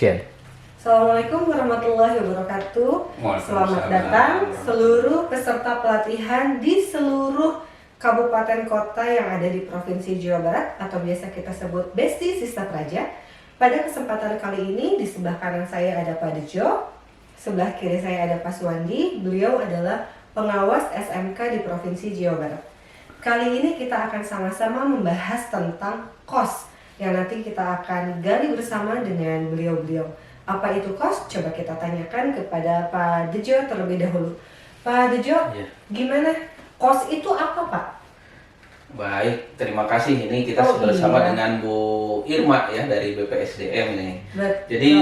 Share. Assalamualaikum warahmatullahi wabarakatuh. Selamat datang seluruh peserta pelatihan di seluruh kabupaten kota yang ada di Provinsi Jawa Barat atau biasa kita sebut Besti Sista Praja. Pada kesempatan kali ini di sebelah kanan saya ada Pak Dejo, sebelah kiri saya ada Pak Suwandi. Beliau adalah pengawas SMK di Provinsi Jawa Barat. Kali ini kita akan sama-sama membahas tentang KOS yang nanti kita akan gali bersama dengan beliau-beliau. Apa itu KOS? Coba kita tanyakan kepada Pak Dejo terlebih dahulu. Pak Dejo, gimana? KOS itu apa, Pak? Baik, terima kasih. Ini kita sudah bersama dengan Bu Irma ya dari BPSDM nih. Betul. Jadi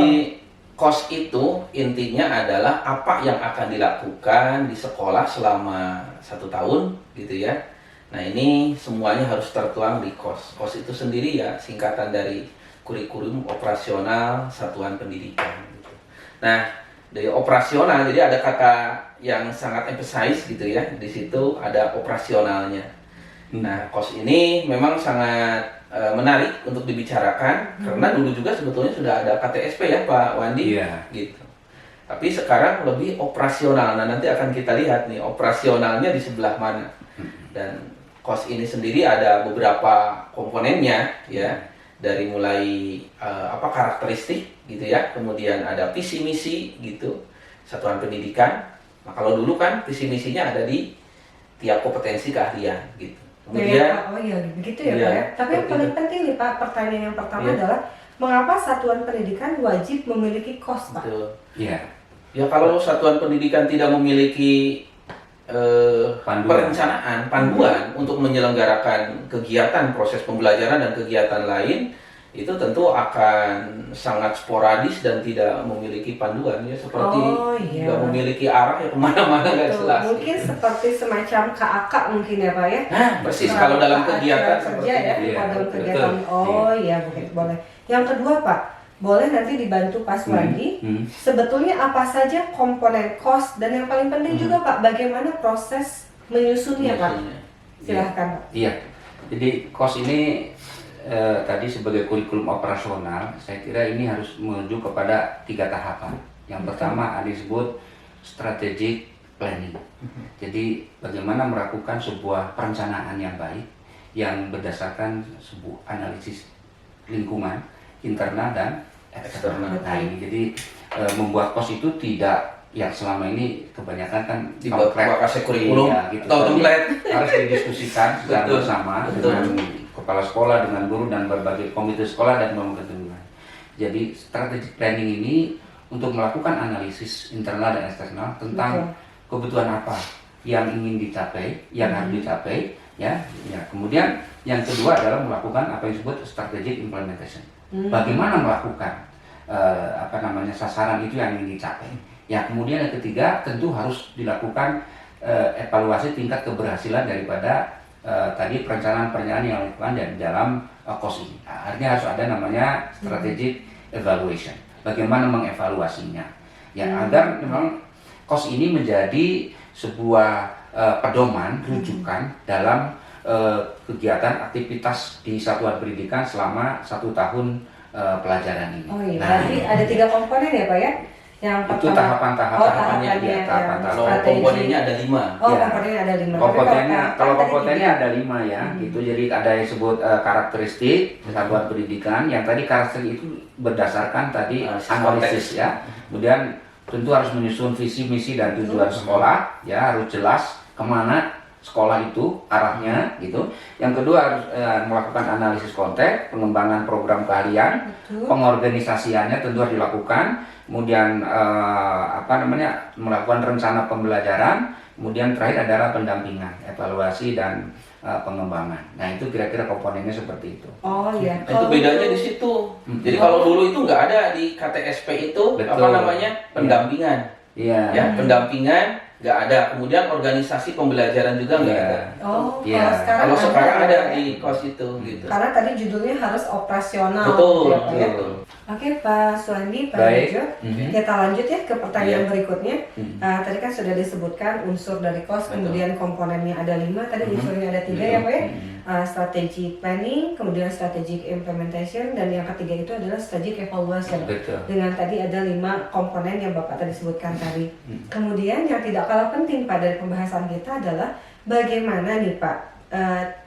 KOS itu intinya adalah apa yang akan dilakukan di sekolah selama 1 tahun gitu ya. Nah ini semuanya harus tertuang di KOS. KOS itu sendiri ya singkatan dari kurikulum operasional satuan pendidikan gitu. Nah dari operasional jadi ada kata yang sangat emphasize gitu ya, di situ ada operasionalnya. Nah KOS ini memang sangat menarik untuk dibicarakan karena dulu juga sebetulnya sudah ada KTSP ya Pak Wandi gitu. Tapi sekarang lebih operasional. Nah nanti akan kita lihat nih operasionalnya di sebelah mana. Dan KOS ini sendiri ada beberapa komponennya ya. Dari mulai karakteristik gitu ya, kemudian ada visi misi gitu satuan pendidikan. Nah kalau dulu kan visi misinya ada di tiap kompetensi keahlian gitu. Kemudian begitu ya Pak ya. Tapi yang paling penting nih Pak, pertanyaan yang pertama adalah mengapa satuan pendidikan wajib memiliki KOS Pak? Iya. Ya kalau satuan pendidikan tidak memiliki perencanaan, panduan untuk menyelenggarakan kegiatan, proses pembelajaran dan kegiatan lain, itu tentu akan sangat sporadis dan tidak memiliki panduan ya, seperti tidak memiliki arah ya kemana-mana nggak jelas. Mungkin seperti semacam KAK mungkin ya Pak ya. Nah persis kalau dalam kegiatan kerja seperti ya, dalam kegiatan. Boleh. Yang kedua Pak, boleh nanti dibantu Pak Suwandi. Sebetulnya apa saja komponen KOS dan yang paling penting juga Pak, bagaimana proses menyusunnya Pak? Silahkan Pak. Iya, jadi KOS ini tadi sebagai kurikulum operasional, saya kira ini harus menuju kepada 3 tahapan. Yang pertama ada disebut strategic planning. Jadi bagaimana melakukan sebuah perencanaan yang baik yang berdasarkan sebuah analisis lingkungan internal dan eksternal. Nah ini jadi membuat KOS itu tidak yang selama ini kebanyakan kan dibuat kurikulum gitu. Atau template harus didiskusikan secara bersama dengan kepala sekolah, dengan guru dan berbagai komite sekolah dan lembaga pendidikan. Jadi strategic planning ini untuk melakukan analisis internal dan eksternal tentang kebutuhan apa yang ingin dicapai, yang harus dicapai, ya. Kemudian yang kedua adalah melakukan apa yang disebut strategic implementation. Bagaimana melakukan sasaran itu yang ingin dicapai. Ya, kemudian yang ketiga tentu harus dilakukan evaluasi tingkat keberhasilan daripada tadi perencanaan yang dilakukan dalam KOS ini. Artinya harus ada namanya strategic evaluation. Bagaimana mengevaluasinya? Ya, agar memang KOS ini menjadi sebuah pedoman rujukan dalam kegiatan aktivitas di satuan pendidikan selama 1 tahun pelajaran ini. Oh iya, berarti ada 3 komponen ya Pak ya? Yang itu tahapannya komponennya ada 5. Komponennya ada 5. Kalau komponennya ada 5 ya, gitu. Jadi ada yang disebut karakteristik satuan pendidikan. Yang tadi karakteristik itu berdasarkan tadi analisis ya. Kemudian tentu harus menyusun visi misi dan tujuan sekolah ya, harus jelas kemana sekolah itu arahnya gitu. Yang kedua harus melakukan analisis konteks, pengembangan program keahlian, pengorganisasiannya tentu harus dilakukan. Kemudian melakukan rencana pembelajaran. Kemudian terakhir adalah pendampingan, evaluasi dan pengembangan. Nah itu kira-kira komponennya seperti itu. Oh iya. Itu bedanya di situ. Jadi kalau dulu itu nggak ada di KTSP itu pendampingan. Iya. Ya pendampingan. nggak ada. Kemudian organisasi pembelajaran juga nggak ada. Oh, Iya. kalau sekarang Ada ya? di kos itu gitu. Karena tadi judulnya harus operasional. Betul, gitu ya, Pak, ya? betul. Oke, Pak Suandi, Pak Baik. Bejo, Mhm. kita lanjut ya ke pertanyaan Iya. berikutnya. Mhm. Tadi kan sudah disebutkan unsur dari kos, Betul. kemudian komponennya ada 5, tadi Mhm. unsurnya ada 3 Betul. ya Pak ya. Mhm. Strategic planning, kemudian strategic implementation, dan yang ketiga itu adalah strategic evaluation. Betul. Dengan tadi ada 5 komponen yang Bapak tadi sebutkan tadi. Mhm. Kemudian yang tidak kalah penting Pak dari pembahasan kita adalah bagaimana nih Pak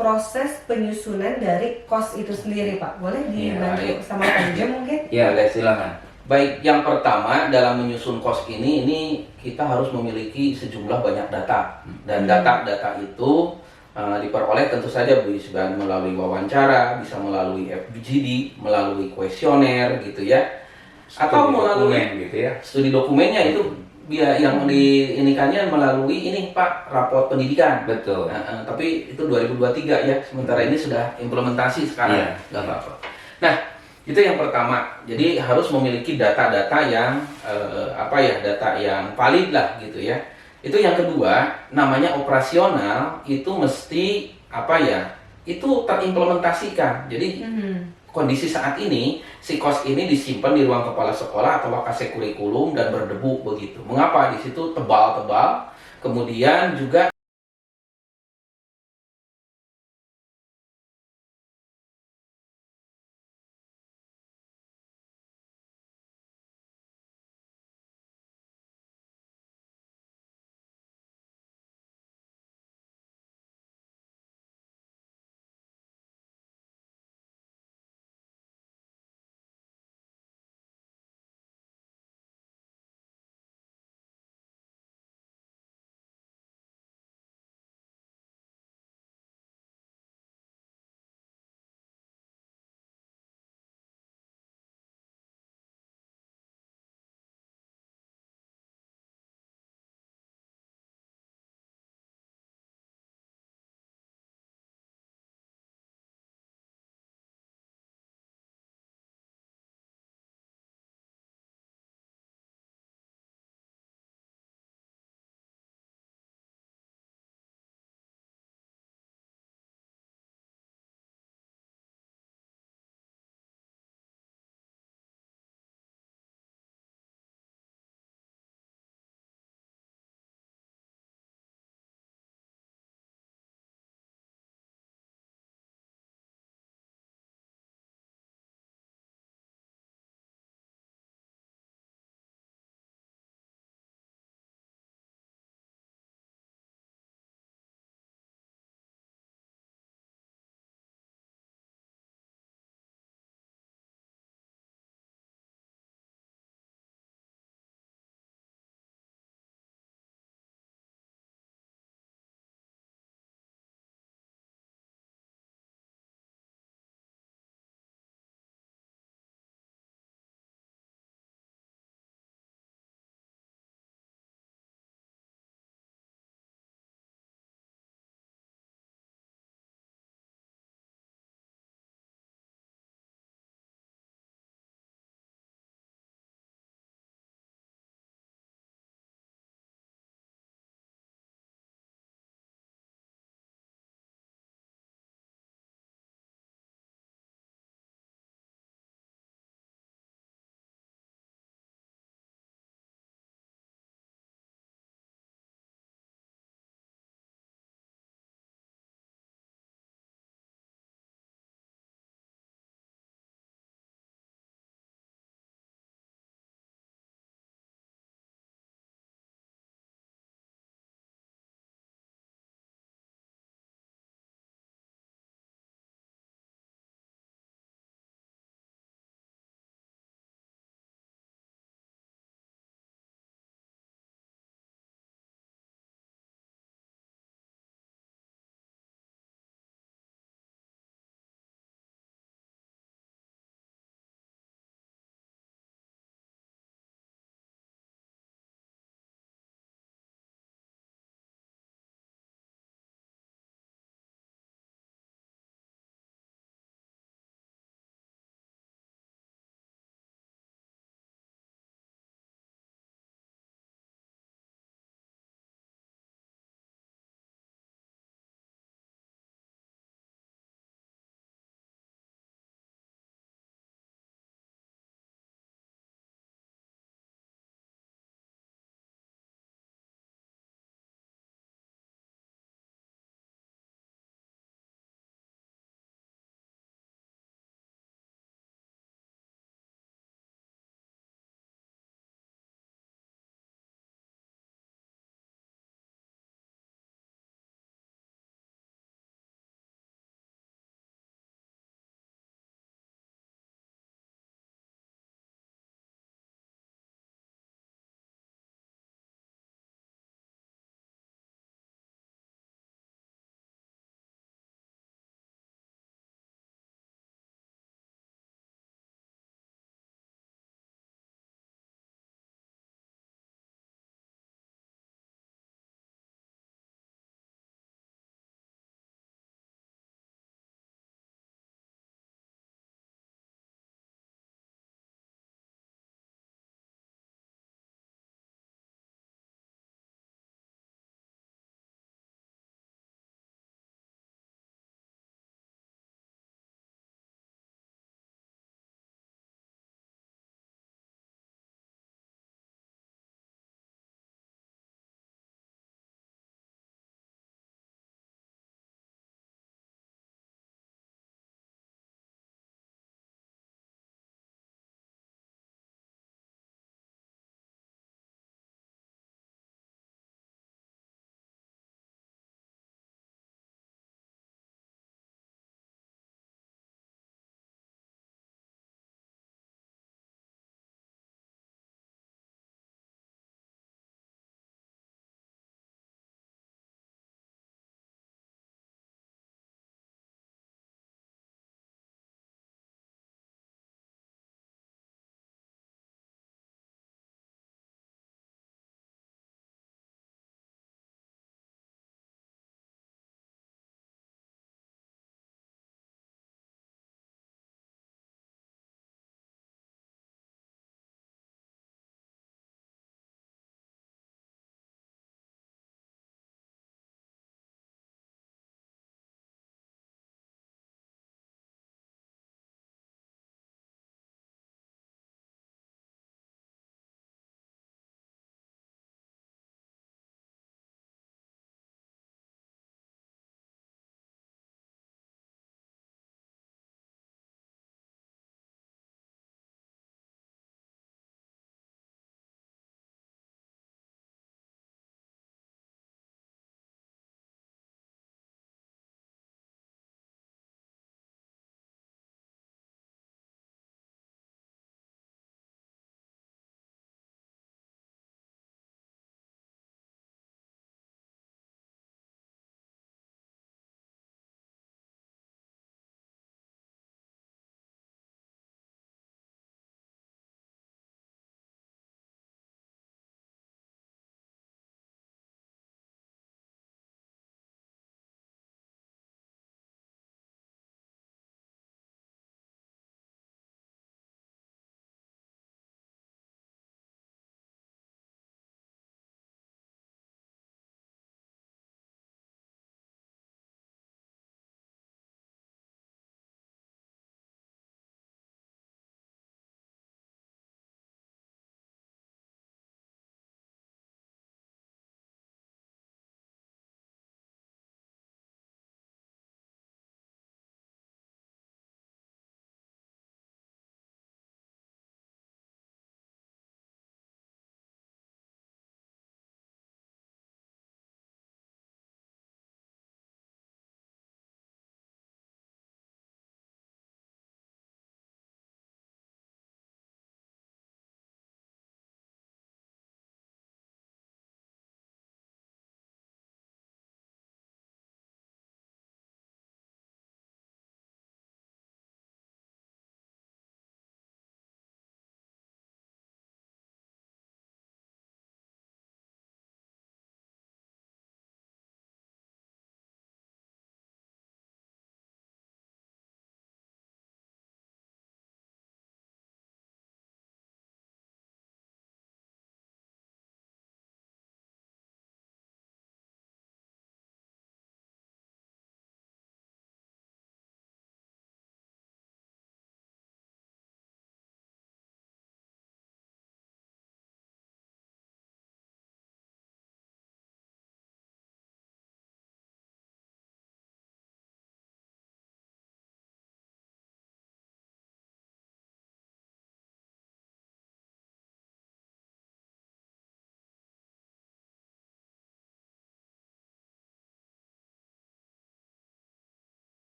proses penyusunan dari kos itu sendiri Pak. Boleh dibantu baik. sama Pak Bejo mungkin? Ya, silakan. Baik, yang pertama dalam menyusun kos ini kita harus memiliki sejumlah banyak data, dan data-data itu diperoleh tentu saja bisa melalui wawancara, bisa melalui FGD, melalui kuesioner gitu ya, atau Studi melalui dokumen gitu ya. studi dokumennya itu yang diinikannya melalui ini Pak, raport pendidikan. Betul. Tapi itu 2023 ya, sementara ini sudah implementasi sekarang, Iya. nggak apa-apa. Nah, itu yang pertama. Jadi harus memiliki data-data yang data yang valid lah gitu ya. Itu yang kedua, namanya operasional itu mesti itu terimplementasikan. Jadi kondisi saat ini, si kos ini disimpan di ruang kepala sekolah atau lokasi kurikulum dan berdebu begitu. Mengapa? Di situ tebal-tebal, kemudian juga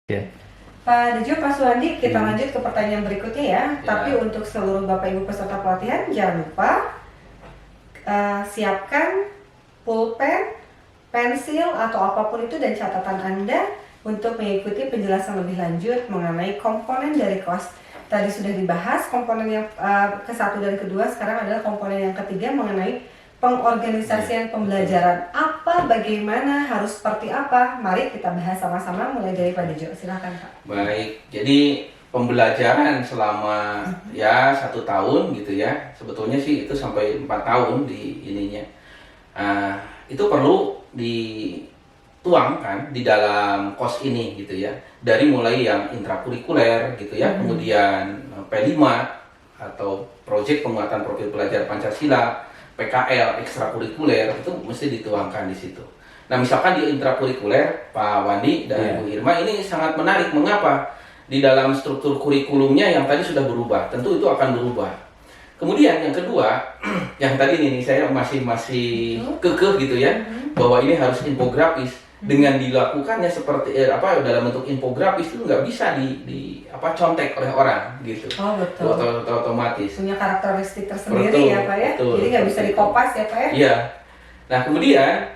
Ya. Pak Dejo, Pak Suwandi, kita lanjut ke pertanyaan berikutnya ya. Tapi untuk seluruh Bapak Ibu peserta pelatihan, jangan lupa siapkan pulpen, pensil, atau apapun itu dan catatan Anda untuk mengikuti penjelasan lebih lanjut mengenai komponen dari KOS. Tadi sudah dibahas komponen yang ke-1 dan ke-2, sekarang adalah komponen yang ketiga mengenai pengorganisasian pembelajaran. Apa, bagaimana, harus seperti apa? Mari kita bahas sama-sama mulai dari Pak Dejo. Silakan Pak. Baik, jadi pembelajaran selama ya 1 tahun gitu ya, sebetulnya sih itu sampai 4 tahun di ininya. Itu perlu dituangkan di dalam KOS ini gitu ya. Dari mulai yang intrakurikuler gitu ya, kemudian P5 atau proyek penguatan profil pelajar Pancasila, PKL, ekstrakurikuler, itu mesti dituangkan di situ. Nah, misalkan di intrakurikuler, Pak Wandi dan Bu Irma, ini sangat menarik. Mengapa? Di dalam struktur kurikulumnya yang tadi sudah berubah, tentu itu akan berubah. Kemudian yang kedua, yang tadi ini saya masih kekeh gitu ya, bahwa ini harus infografis. Dengan dilakukannya seperti dalam bentuk infografis itu nggak bisa contek oleh orang gitu. Oh betul. Otomatis. Punya karakteristik tersendiri Betul, ya Pak ya. betul, Jadi nggak bisa dikopas ya Pak ya. Iya. Nah kemudian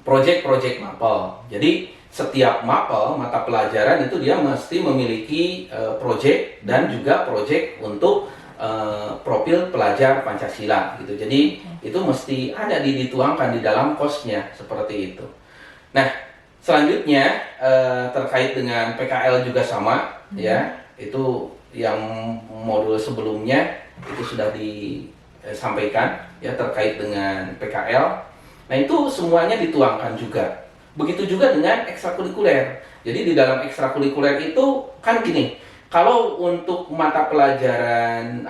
proyek mapel. Jadi setiap mapel mata pelajaran itu dia mesti memiliki proyek dan juga proyek untuk profil pelajar Pancasila gitu. Jadi itu mesti ada dituangkan di dalam KOS-nya seperti itu. Nah, selanjutnya terkait dengan PKL juga sama ya. Itu yang modul sebelumnya itu sudah disampaikan ya terkait dengan PKL. Nah, itu semuanya dituangkan juga. Begitu juga dengan ekstrakurikuler. Jadi di dalam ekstrakurikuler itu kan gini, kalau untuk mata pelajaran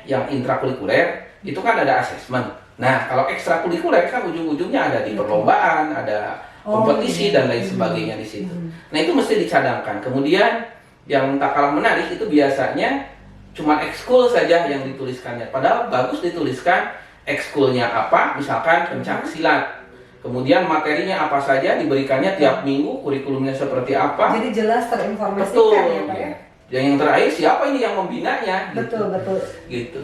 yang intrakurikuler itu kan ada asesmen. Nah, kalau ekstrakurikuler kan ujung-ujungnya ada di perlombaan, ada kompetisi dan lain sebagainya di situ. Nah, itu mesti dicadangkan. Kemudian yang tak kalah menarik itu biasanya cuma ekskul saja yang dituliskannya. Padahal bagus dituliskan ekskulnya apa, misalkan pencak silat. Kemudian materinya apa saja diberikannya tiap minggu, kurikulumnya seperti apa. Jadi jelas terinformasikan. Betul. Ya Pak ya. Yang terakhir siapa ini yang membinanya? Betul. Gitu.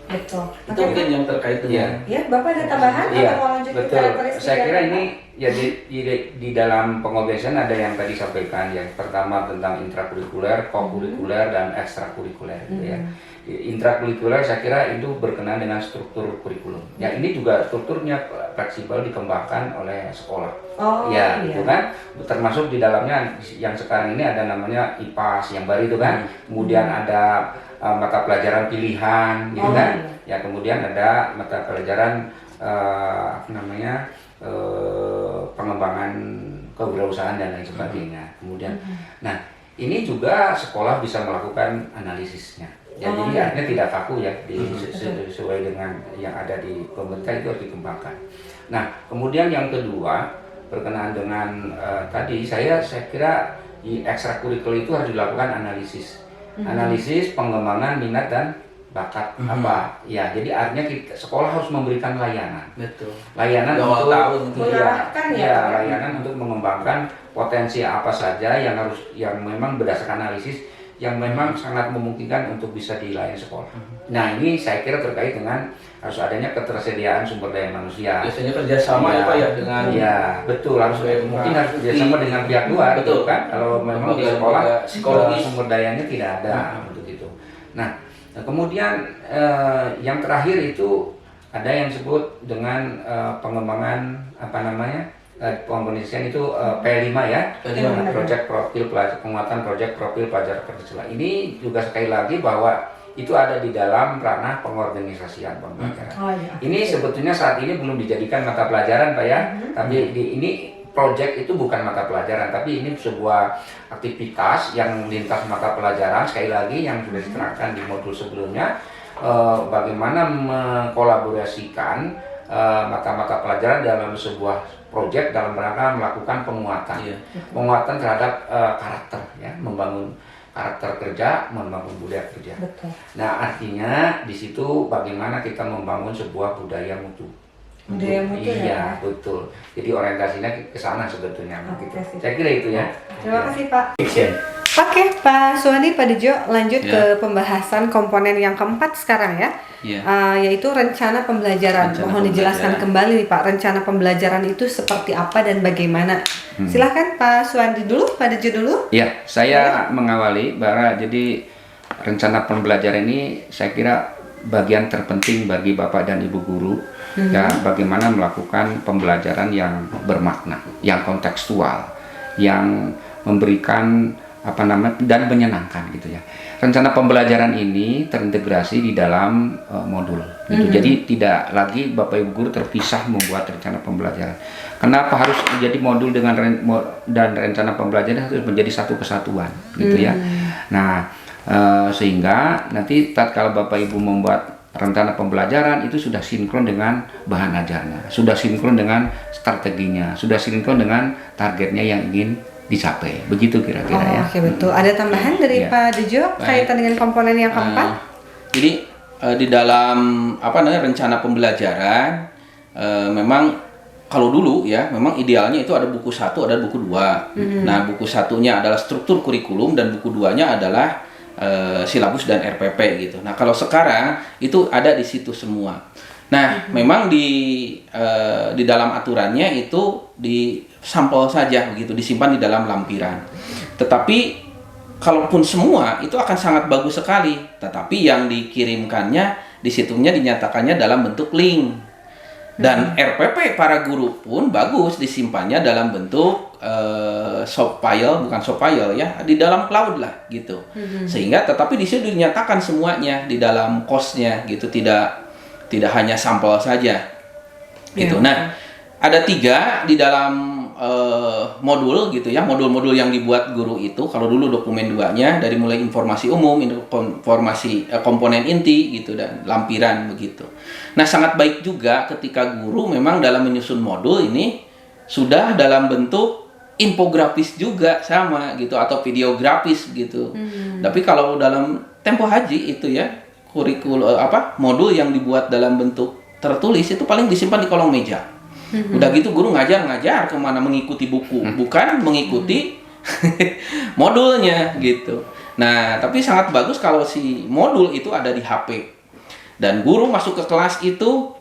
Betul. Itu mungkin yang terkait dengan. Ya, Bapak ada tambahan atau mau lanjut ke betul. karakteristik? Saya kira ini ya di dalam pengorganisasian ada yang tadi sampaikan. Yang pertama tentang intrakurikuler, kokurikuler dan ekstrakurikuler gitu ya. Intrakurikuler saya kira itu berkenaan dengan struktur kurikulum. Ya ini juga strukturnya fleksibel dikembangkan oleh sekolah. Oh, ya, iya. itu kan termasuk di dalamnya yang sekarang ini ada namanya IPAS yang baru itu kan. Kemudian ada mata pelajaran pilihan gitu kan. Ya kemudian ada mata pelajaran pengembangan kewirausahaan dan lain sebagainya. Kemudian nah, ini juga sekolah bisa melakukan analisisnya. Jadi artinya tidak kaku ya sesuai dengan yang ada di pemerintah itu harus dikembangkan. Nah, kemudian yang kedua berkenaan dengan tadi saya kira di ekstrakurikuler itu harus dilakukan analisis pengembangan minat dan bakat apa ya. Jadi artinya sekolah harus memberikan layanan. Betul. Layanan untuk layanan untuk mengembangkan potensi apa saja yang memang berdasarkan analisis yang memang sangat memungkinkan untuk bisa dilayani sekolah. Nah ini saya kira terkait dengan harus adanya ketersediaan sumber daya manusia. Biasanya kerjasama ya Pak ya dengan. Ya betul harus mungkin harus kerjasama dengan pihak luar. Betul kan? Kalau memang di sekolah sumber dayanya tidak ada untuk itu. Nah kemudian yang terakhir itu ada yang disebut dengan pengembangan pengorganisasian itu P5 ya, proyek profil pelajar, penguatan proyek profil pelajar Pancasila. Ini juga sekali lagi bahwa itu ada di dalam ranah pengorganisasian pembelajaran. Ini sebetulnya saat ini belum dijadikan mata pelajaran Pak ya, tapi ini proyek itu bukan mata pelajaran, tapi ini sebuah aktivitas yang lintas mata pelajaran. Sekali lagi yang sudah diterangkan di modul sebelumnya, bagaimana mengkolaborasikan mata-mata pelajaran dalam sebuah proyek dalam rangka melakukan penguatan terhadap karakter ya, membangun karakter kerja, membangun budaya kerja. Betul. Nah artinya di situ bagaimana kita membangun sebuah budaya mutu. Budaya mutu ya, Iya, Pak? betul. Jadi orientasinya ke sana sebetulnya. Oke, Gitu. sip. Saya kira itu ya. Terima kasih Pak. Action. Oke, Pak Suwandi, Pak Dejo, lanjut Ya. ke pembahasan komponen yang keempat sekarang ya, Iya. yaitu rencana pembelajaran. Rencana Mohon dijelaskan pembelajaran. kembali nih Pak, rencana pembelajaran itu seperti apa dan bagaimana? Silahkan Pak Suwandi dulu, Pak Dejo dulu. Ya, saya mengawali Bara. Jadi rencana pembelajaran ini saya kira bagian terpenting bagi Bapak dan Ibu guru ya, bagaimana melakukan pembelajaran yang bermakna, yang kontekstual, yang memberikan dan menyenangkan gitu ya. Rencana pembelajaran ini terintegrasi di dalam modul gitu. Jadi tidak lagi Bapak Ibu guru terpisah membuat rencana pembelajaran. Kenapa harus menjadi modul dan rencana pembelajaran harus menjadi satu kesatuan gitu ya. Nah, sehingga nanti tatkala Bapak Ibu membuat rencana pembelajaran itu sudah sinkron dengan bahan ajarnya, sudah sinkron dengan strateginya, sudah sinkron dengan targetnya yang ingin dicapai. Begitu kira-kira ya. Oke, betul. Ada tambahan dari Iya. Pak Dejo kaitan dengan komponen yang keempat? Jadi di dalam rencana pembelajaran memang kalau dulu ya memang idealnya itu ada buku 1, ada buku 2. Nah, buku satunya adalah struktur kurikulum dan buku 2-nya adalah silabus dan RPP gitu. Nah, kalau sekarang itu ada di situ semua. Nah, memang di dalam aturannya itu di sampel saja begitu, disimpan di dalam lampiran. Tetapi kalaupun semua itu akan sangat bagus sekali, tetapi yang dikirimkannya di situnya dinyatakannya dalam bentuk link. Dan RPP para guru pun bagus disimpannya dalam bentuk soft file, bukan soft file ya, di dalam cloud lah gitu. Sehingga tetapi di situ dinyatakan semuanya di dalam cost-nya gitu, tidak hanya sampel saja gitu. Nah, ada 3 di dalam modul gitu ya, modul-modul yang dibuat guru itu. Kalau dulu dokumen 2-nya dari mulai informasi umum, informasi komponen inti gitu dan lampiran begitu. Nah, sangat baik juga ketika guru memang dalam menyusun modul ini sudah dalam bentuk infografis juga sama gitu atau videografis gitu. Tapi kalau dalam tempo haji itu ya kurikulum modul yang dibuat dalam bentuk tertulis itu paling disimpan di kolong meja. Udah gitu guru ngajar kemana mengikuti buku, bukan mengikuti modulnya gitu. Nah, tapi sangat bagus kalau si modul itu ada di HP. Dan guru masuk ke kelas itu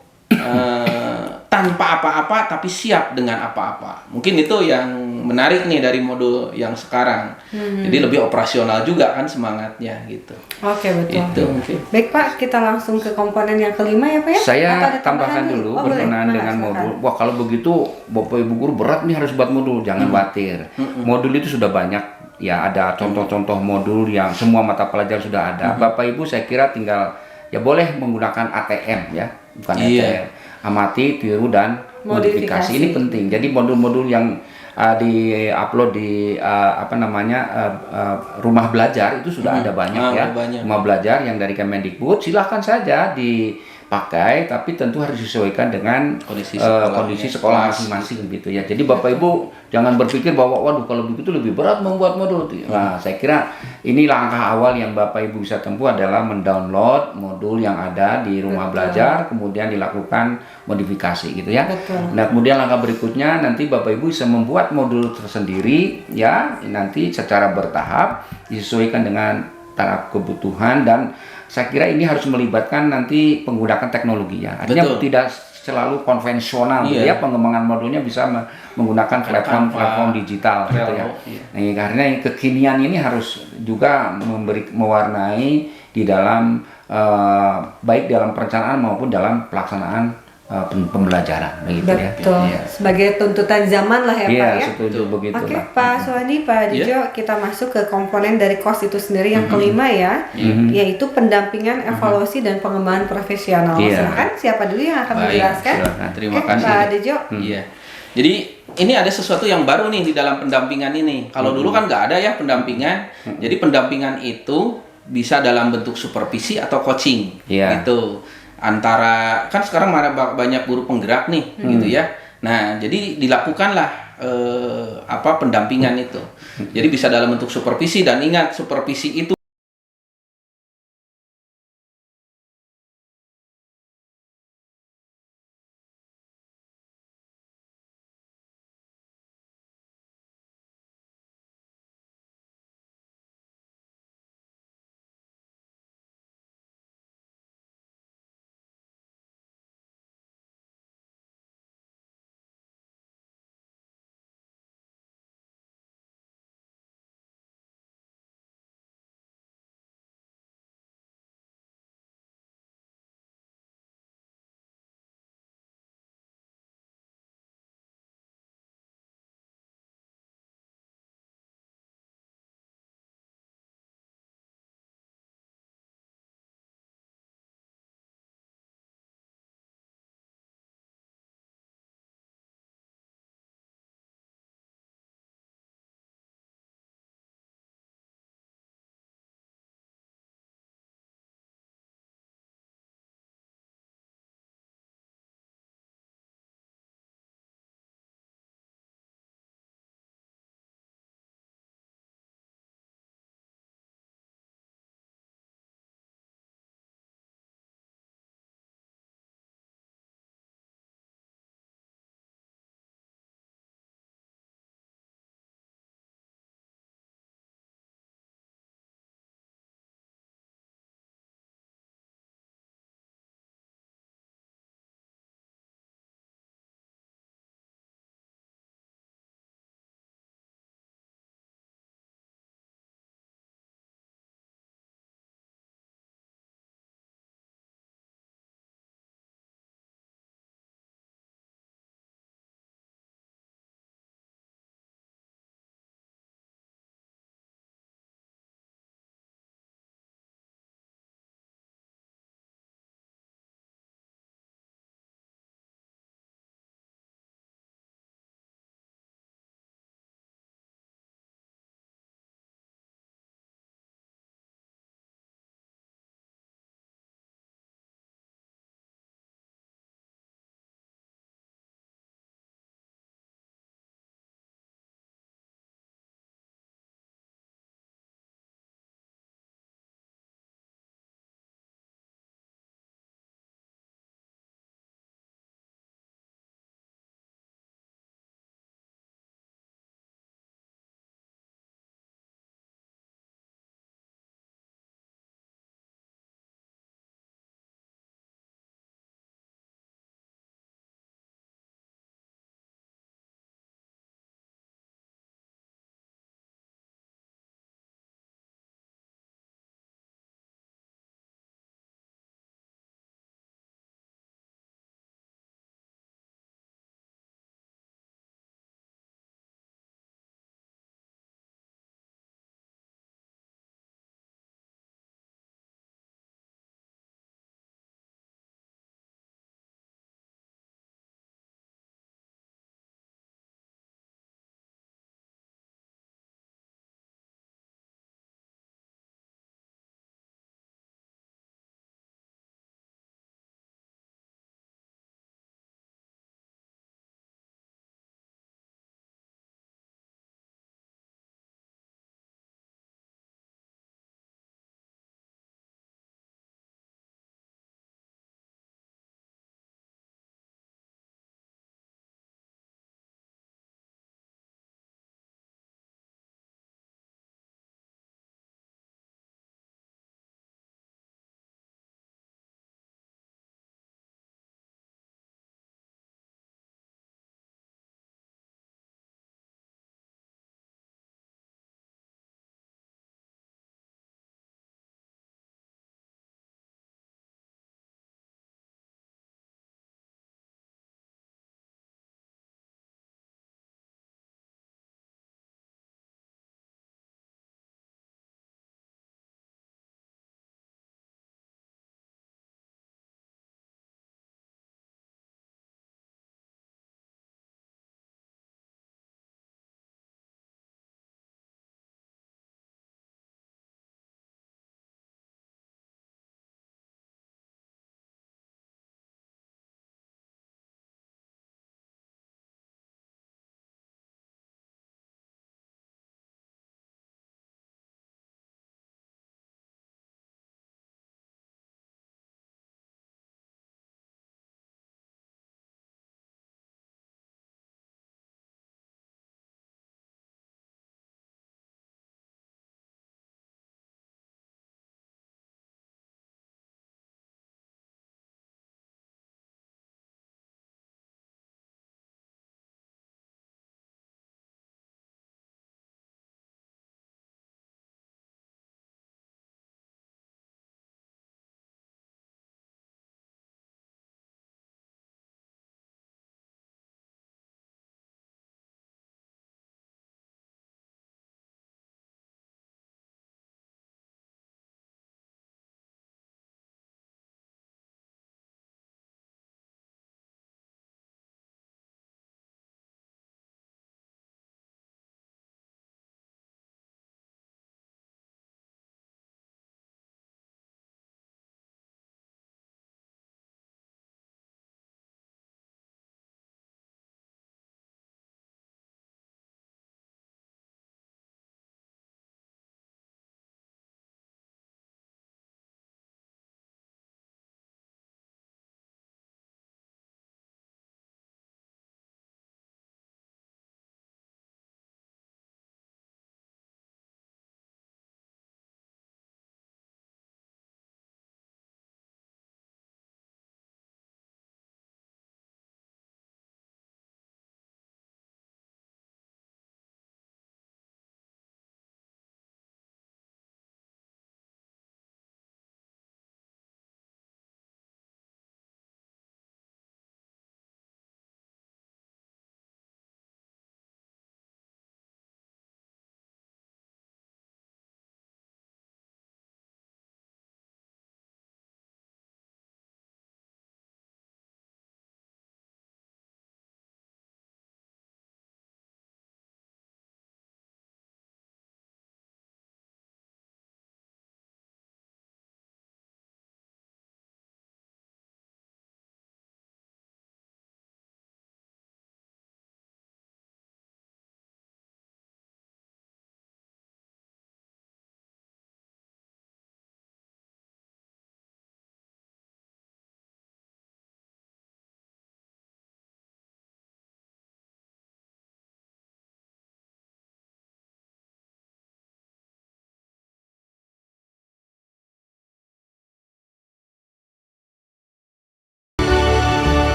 tanpa apa-apa tapi siap dengan apa-apa. Mungkin itu yang menarik nih dari modul yang sekarang. Jadi lebih operasional juga kan semangatnya gitu. Oke, betul. Itu mungkin. Baik Pak, kita langsung ke komponen yang kelima ya Pak ya? Saya Atau ada tambahkan tambahan dulu Oh, berkenaan boleh. dengan Silakan. modul. Wah, kalau begitu Bapak Ibu guru berat nih harus buat modul. Jangan khawatir. Modul itu sudah banyak. Ya, ada contoh-contoh modul yang semua mata pelajaran sudah ada. Bapak Ibu saya kira tinggal ya boleh menggunakan ATM ya, bukan Iya. ATM. Amati, tiru dan modifikasi. Modifikasi. Ini penting. Jadi modul-modul yang di-upload di rumah belajar itu sudah ada banyak ya. Banyak. Rumah belajar yang dari Kemendikbud silahkan saja dipakai, tapi tentu harus disesuaikan dengan Kondisi kondisi sekolah kelas, masing-masing gitu ya. Jadi Bapak Ibu jangan berpikir bahwa waduh kalau begitu lebih berat membuat modul. Nah, saya kira ini langkah awal yang Bapak Ibu bisa tempuh adalah mendownload modul yang ada di rumah belajar, kemudian dilakukan modifikasi gitu ya. Betul. Nah, kemudian langkah berikutnya nanti Bapak Ibu bisa membuat modul tersendiri ya, nanti secara bertahap disesuaikan dengan taraf kebutuhan, dan saya kira ini harus melibatkan nanti menggunakan teknologi ya. Artinya Betul. tidak selalu konvensional gitu ya, pengembangan modulnya bisa menggunakan platform digital gitu ya. Nah, karena yang kekinian ini harus juga mewarnai di dalam baik dalam perencanaan maupun dalam pelaksanaan pembelajaran begitu ya. Betul. Iya. Sebagai tuntutan zaman lah ya Iya, Pak ya. setuju begitu Oke, lah. Pak Suwandi, Pak Dejo, kita masuk ke komponen dari KOS itu sendiri yang kelima ya, yaitu pendampingan, evaluasi dan pengembangan profesional. Iya. Silakan, siapa dulu yang akan Baik, menjelaskan? silakan. Terima Oke, kasih. Pak Dejo. Iya. Jadi ini ada sesuatu yang baru nih di dalam pendampingan ini. Kalau dulu kan nggak ada ya pendampingan. Jadi pendampingan itu bisa dalam bentuk supervisi atau coaching, Iya. gitu. Antara kan sekarang banyak guru penggerak nih, gitu ya. Nah, jadi dilakukanlah pendampingan itu. Jadi bisa dalam bentuk supervisi, dan ingat supervisi itu